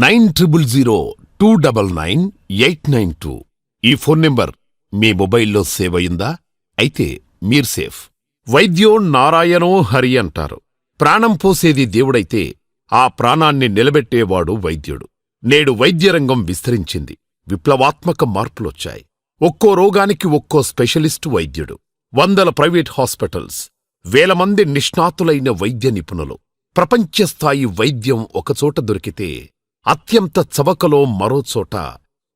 9002999892 ఈ phone number మీ మొబైల్లో save అయిందా? అయితే మీరు సేఫ్. వైద్యో నారాయణో హరి అంటారు. ప్రాణం పోసేది దేవుడైతే ఆ ప్రాణాన్ని నిలబెట్టేవాడు వైద్యుడు. నేడు వైద్యరంగం విస్తరించింది. విప్లవాత్మక మార్పులొచ్చాయి. ఒక్కో రోగానికి ఒక్కో స్పెషలిస్టు వైద్యుడు, 100 ప్రైవేట్ హాస్పిటల్స్, 1000 మంది నిష్ణాతులైన వైద్య నిపుణులు. ప్రపంచస్థాయి వైద్యం ఒకచోట దొరికితే అత్యంత చవకలో మరోచోట.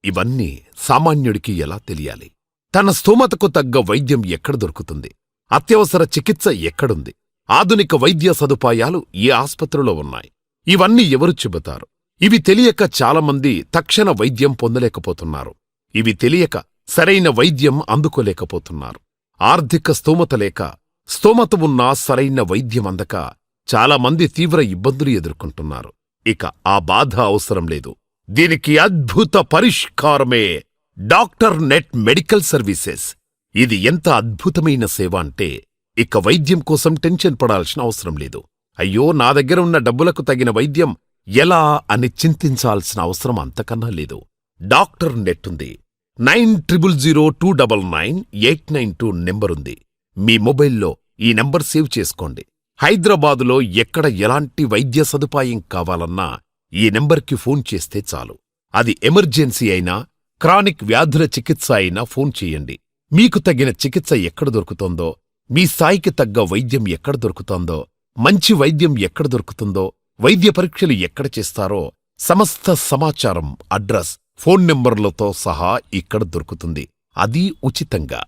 ఇవన్నీ సామాన్యుడికి ఎలా తెలియాలి? తన స్తోమతకు తగ్గ వైద్యం ఎక్కడ దొరుకుతుంది? అత్యవసర చికిత్స ఎక్కడుంది? ఆధునిక వైద్య సదుపాయాలు ఏ ఆస్పత్రిలో ఉన్నాయి? ఇవన్నీ ఎవరు చెబుతారు? ఇవి తెలియక చాలామంది తక్షణ వైద్యం పొందలేకపోతున్నారు. ఇవి తెలియక సరైన వైద్యం అందుకోలేకపోతున్నారు. ఆర్థిక స్తోమత లేక, స్తోమత ఉన్నా సరైన వైద్యం అందక చాలామంది తీవ్ర ఇబ్బందులు ఎదుర్కొంటున్నారు. ఇక ఆ బాధ అవసరం లేదు. దీనికి అద్భుత పరిష్కారమే డాక్టర్ నెట్ మెడికల్ సర్వీసెస్. ఇది ఎంత అద్భుతమైన సేవ అంటే ఇక వైద్యం కోసం టెన్షన్ పడాల్సిన అవసరం లేదు. అయ్యో, నా దగ్గర ఉన్న డబ్బులకు తగిన వైద్యం ఎలా అని చింతించాల్సిన అవసరం అంతకన్నా లేదు. డాక్టర్ నెట్ ఉంది. 9002999892 నెంబరుంది. మీ మొబైల్లో ఈ నెంబర్ సేవ్ చేసుకోండి. హైదరాబాదులో ఎక్కడ ఎలాంటి వైద్య సదుపాయం కావాలన్నా ఈ నెంబర్కి ఫోన్ చేస్తే చాలు. అది ఎమర్జెన్సీ అయినా, క్రానిక్ వ్యాధుల చికిత్స అయినా ఫోన్ చేయండి. మీకు తగిన చికిత్స ఎక్కడ దొరుకుతోందో, మీ స్థాయికి తగ్గ వైద్యం ఎక్కడ దొరుకుతోందో, మంచి వైద్యం ఎక్కడ దొరుకుతుందో, వైద్య పరీక్షలు ఎక్కడ చేస్తారో సమస్త సమాచారం, అడ్రస్, ఫోన్ నెంబర్లతో సహా ఇక్కడ దొరుకుతుంది. అది ఉచితంగా.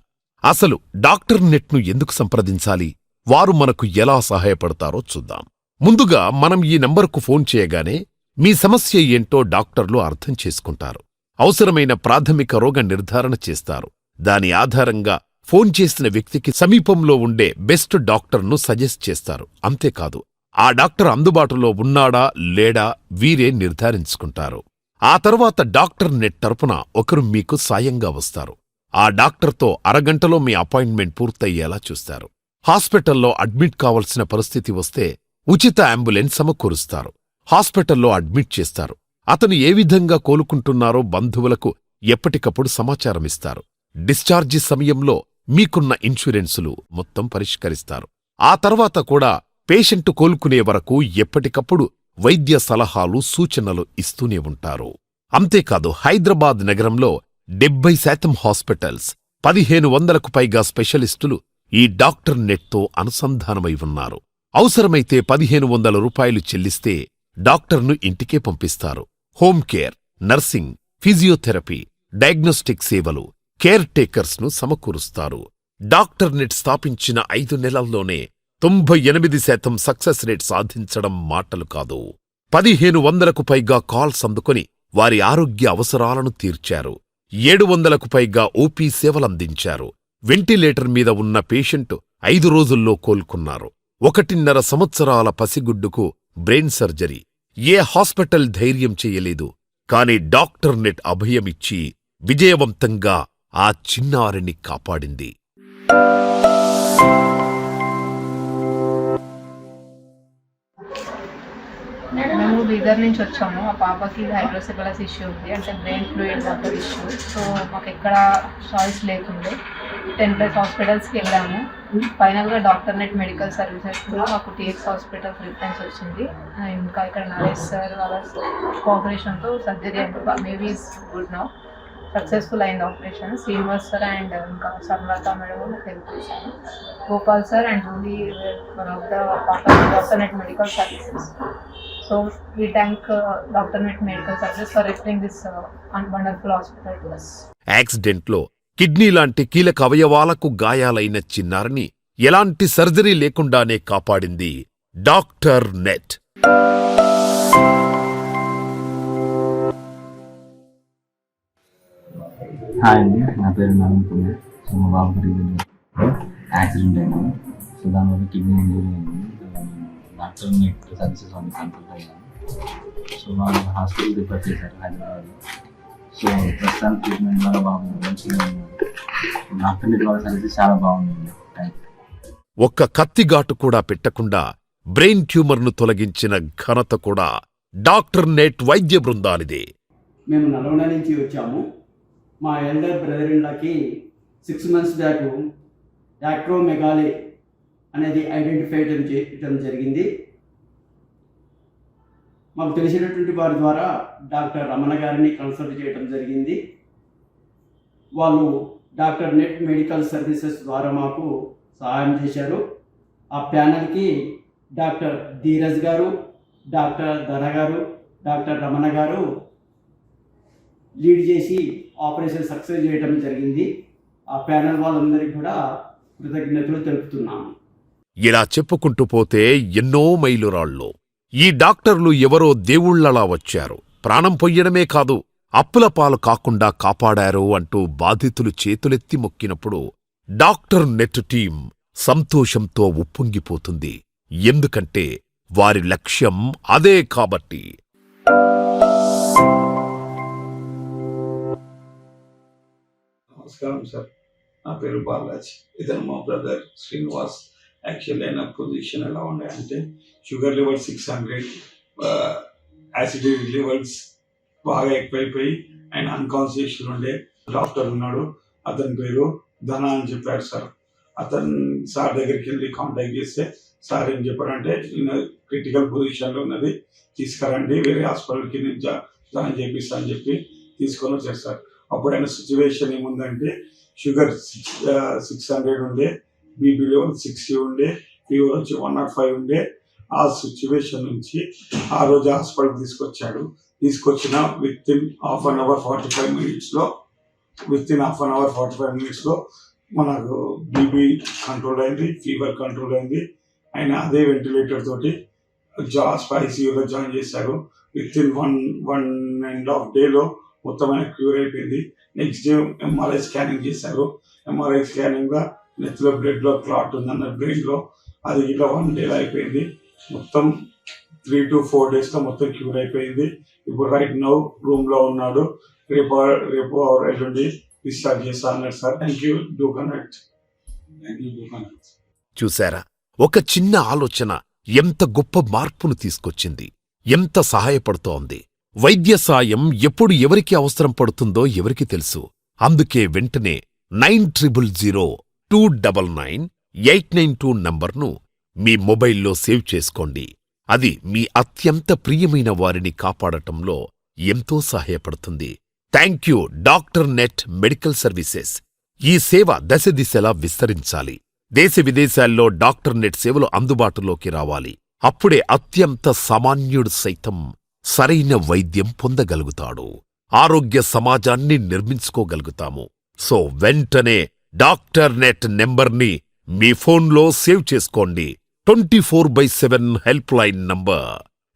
అసలు డాక్టర్ నెట్ను ఎందుకు సంప్రదించాలి? వారు మనకు ఎలా సహాయపడతారో చూద్దాం. ముందుగా మనం ఈ నంబర్కు ఫోన్ చేయగానే మీ సమస్య ఏంటో డాక్టర్లు అర్థం చేసుకుంటారు. అవసరమైన ప్రాథమిక రోగ నిర్ధారణ చేస్తారు. దాని ఆధారంగా ఫోన్ చేసిన వ్యక్తికి సమీపంలో ఉండే బెస్ట్ డాక్టర్ను సజెస్ట్ చేస్తారు. అంతేకాదు, ఆ డాక్టర్ అందుబాటులో ఉన్నాడా లేడా వీరే నిర్ధారించుకుంటారు. ఆ తర్వాత డాక్టర్ నెట్ తరపున ఒకరు మీకు సాయంగా వస్తారు. ఆ డాక్టర్తో అరగంటలో మీ అపాయింట్మెంట్ పూర్తయ్యేలా చూస్తారు. హాస్పిటల్లో అడ్మిట్ కావలసిన పరిస్థితి వస్తే ఉచిత అంబులెన్స్ సమకూరుస్తారు. హాస్పిటల్లో అడ్మిట్ చేస్తారు. అతను ఏ విధంగా కోలుకుంటున్నారో బంధువులకు ఎప్పటికప్పుడు సమాచారమిస్తారు. డిశ్చార్జి సమయంలో మీకున్న ఇన్సూరెన్సులు మొత్తం పరిష్కరిస్తారు. ఆ తర్వాత కూడా పేషెంటు కోలుకునే వరకు ఎప్పటికప్పుడు వైద్య సలహాలు, సూచనలు ఇస్తూనే ఉంటారు. అంతేకాదు, హైదరాబాద్ నగరంలో 70% హాస్పిటల్స్, 1500కు పైగా స్పెషలిస్టులు ఈ డాక్టర్ నెట్తో అనుసంధానమై ఉన్నారు. అవసరమైతే 1500 రూపాయలు చెల్లిస్తే డాక్టర్ను ఇంటికే పంపిస్తారు. Home care, nursing, physiotherapy, diagnostic సేవలు, కేర్ టేకర్స్ను సమకూరుస్తారు. డాక్టర్ నెట్ స్థాపించిన 5 నెలల్లోనే 98% సక్సెస్ రేట్ సాధించడం మాటలు కాదు. 1500కు పైగా కాల్స్ అందుకొని వారి ఆరోగ్య అవసరాలను తీర్చారు. 700కు పైగా ఓపీ సేవలందించారు. వెంటిలేటర్ మీద ఉన్న పేషెంట్ 5 రోజుల్లో కోలుకున్నారు. 1.5 సంవత్సరాల పసిగుడ్డుకు బ్రెయిన్ సర్జరీ. ఏ హాస్పిటల్ ధైర్యం చెయ్యలేదు. కాని డాక్టర్ నెట్ అభయమిచ్చి విజయవంతంగా ఆ చిన్నారిని కాపాడింది. మేము బీదర్ నుంచి వచ్చాము. ఆ పాపకి హైడ్రోసెఫలస్ ఇష్యూ ఉంది, అంటే brain fluid water issue. So మాకు ఎక్కడ చాయిస్ లేకుండే 10+ హాస్పిటల్స్కి వెళ్ళాము. ఫైనల్గా డాక్టర్ నెట్ మెడికల్ సర్వీసెస్లో మాకు టీఎక్స్ హాస్పిటల్ రిఫరెన్స్ వచ్చింది. ఇంకా ఇక్కడ నరేష్ సార్ వాళ్ళ కోఆపరేషన్తో surgery maybe is good now, successful అయింది ఆపరేషన్. శ్రీనివాస్ సార్ అండ్ ఇంకా సర్వత మేడం హెల్ప్ చేశాను. Gopal sir and Julie one of the doctor net medical services. So we thank Dr. Net Medical Services for referring this wonderful hospital to us. యాక్సిడెంట్లో kidney లాంటి కీలక అవయవాలకు గాయాలైన చిన్నారిని ఎలాంటి surgery లేకుండానే కాపాడింది doctor net. Hi అండి, నా పేరు నవీన్ కుమార్. సో మా బాబుకి యాక్సిడెంట్ అయింది. సో దానివల్ల కిడ్నీ ఇంజరీ అయింది. డాక్టర్ నెట్ సర్వీసెస్ వాళ్ళు కన్సల్ట్ అయ్యాను. సో వాళ్ళు హాస్పిటల్ రిఫర్ చేశారు హైదరాబాద్లో. సో ప్రస్తుతానికి ట్రీట్మెంట్ ద్వారా బాబు మంచిగా ఉన్నారు. డాక్టర్ నెట్ వాళ్ళ సర్వీసెస్ చాలా బాగుంది. ఒక్క కత్తిఘాటు కూడా పెట్టకుండా బ్రెయిన్ ట్యూమర్ను తొలగించిన ఘనత కూడా డాక్టర్ నెట్ వైద్య బృందానిదే. మేము నల్గొండ నుంచి వచ్చాము. మా ఎల్డర్ బ్రదర్ ఇన్లాకి 6 months బ్యాక్ యాక్రోమెగాలీ అనేది ఐడెంటిఫై చేయడం జరిగింది. మాకు తెలిసినటువంటి వారి ద్వారా డాక్టర్ రమణ గారిని కన్సల్ట్ చేయడం జరిగింది. వాళ్ళు డాక్టర్ నెట్ మెడికల్ సర్వీసెస్ ద్వారా మాకు సహాయం చేశారు. ఆ ప్యానల్కి డాక్టర్ ధీరజ్ గారు, డాక్టర్ ధన గారు, డాక్టర్ రమణ గారు లీడ్ చేసి ఆపరేషన్ సక్సెస్ చేయడం జరిగింది. ఆ ప్యానల్ వాళ్ళందరికీ కూడా కృతజ్ఞతలు తెలుపుతున్నాము. ఇలా చెప్పుకుంటూ పోతే ఎన్నో మైలురాళ్ళు. ఈ డాక్టర్లు ఎవరో దేవుళ్లలా వచ్చారు. ప్రాణం పొయ్యడమే కాదు, అప్పుల పాలు కాకుండా కాపాడారు అంటూ బాధితులు చేతులెత్తి మొక్కినప్పుడు డాక్టర్ నెట్ టీం సంతోషంతో ఉప్పొంగిపోతుంది. ఎందుకంటే వారి లక్ష్యం అదే కాబట్టి. నమస్కారం సార్, నా పేరు బాలాజీ. ఇతను మా బ్రదర్ శ్రీనివాస్. యాక్చువల్లీ ఆయన పొజిషన్ ఎలా ఉండే అంటే షుగర్ లెవెల్ 600, యాసిడిటీ లెవెల్స్ బాగా ఎక్కువైపోయి ఆయన అన్కాన్షియస్ ఉండే. డాక్టర్ ఉన్నాడు, అతని పేరు ధన అని చెప్పాడు సార్. అతను సార్ దగ్గరికి వెళ్ళి కాంటాక్ట్ చేస్తే సార్ ఏం చెప్పారంటే ఈయన క్రిటికల్ పొజిషన్లో ఉన్నది, తీసుకురండి, వేరే హాస్పిటల్కి నేను జాయిన్ చేపిస్తా అని చెప్పి తీసుకొని వచ్చారు సార్. అప్పుడు ఆయన సిచ్యువేషన్ ఏముందంటే షుగర్ 600 ఉండే, బీపీ లెవెల్ 60 ఉండే, ఫీవర్ వచ్చి 105 ఉండే. ఆ సిచ్యువేషన్ నుంచి ఆ రోజు హాస్పిటల్ తీసుకొచ్చిన within half an hour 45 మినిట్స్లో మనకు బీపీ కంట్రోల్ అయింది, ఫీవర్ కంట్రోల్ అయింది. ఆయన అదే వెంటిలేటర్ తోటి ఐసీయూలో జాయిన్ చేశారు. విత్ ఇన్ 1.5 days మొత్తం ఆయన క్యూర్ అయిపోయింది. నెక్స్ట్ డే ఎంఆర్ఐ స్కానింగ్ చేశారు. ఎంఆర్ఐ స్కానింగ్లో నెత్తిలో బ్లడ్లో క్లాట్ ఉందన్న బ్రెయిన్లో, అది ఇలా 1 day అయిపోయింది. మొత్తం 3 to 4 days మొత్తం క్యూర్ అయిపోయింది. ఇప్పుడు రైట్ నౌ రూమ్లో ఉన్నాడు. రేపు ఎల్లుండి డిశ్చార్జ్ చేస్తా అన్నాడు sir. Thank you do connect. చూశారా, ఒక చిన్న ఆలోచన ఎంత గొప్ప మార్పును తీసుకొచ్చింది, ఎంత సహాయపడుతోంది. వైద్య సాయం ఎప్పుడు ఎవరికి అవసరం పడుతుందో ఎవరికి తెలుసు. అందుకే వెంటనే 9002999892 నంబర్ను మీ మొబైల్లో సేవ్ చేసుకోండి. అది మీ అత్యంత ప్రియమైన వారిని కాపాడటంలో ఎంతో సహాయపడుతుంది. Thank you doctor net medical services. ఈ సేవ దశ దిశలా విస్తరించాలి. దేశ విదేశాల్లో డాక్టర్ నెట్ సేవలు అందుబాటులోకి రావాలి. అప్పుడే అత్యంత సామాన్యుడు సైతం సరైన వైద్యం పొందగలుగుతాడు. ఆరోగ్య సమాజాన్ని నిర్మించుకోగలుగుతాము. సో వెంటనే డాక్టర్ నెట్ నెంబర్ని మీ ఫోన్లో సేవ్ చేసుకోండి. 24/7 హెల్ప్ లైన్ నంబర్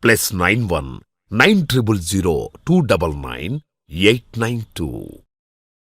+91 9002999892.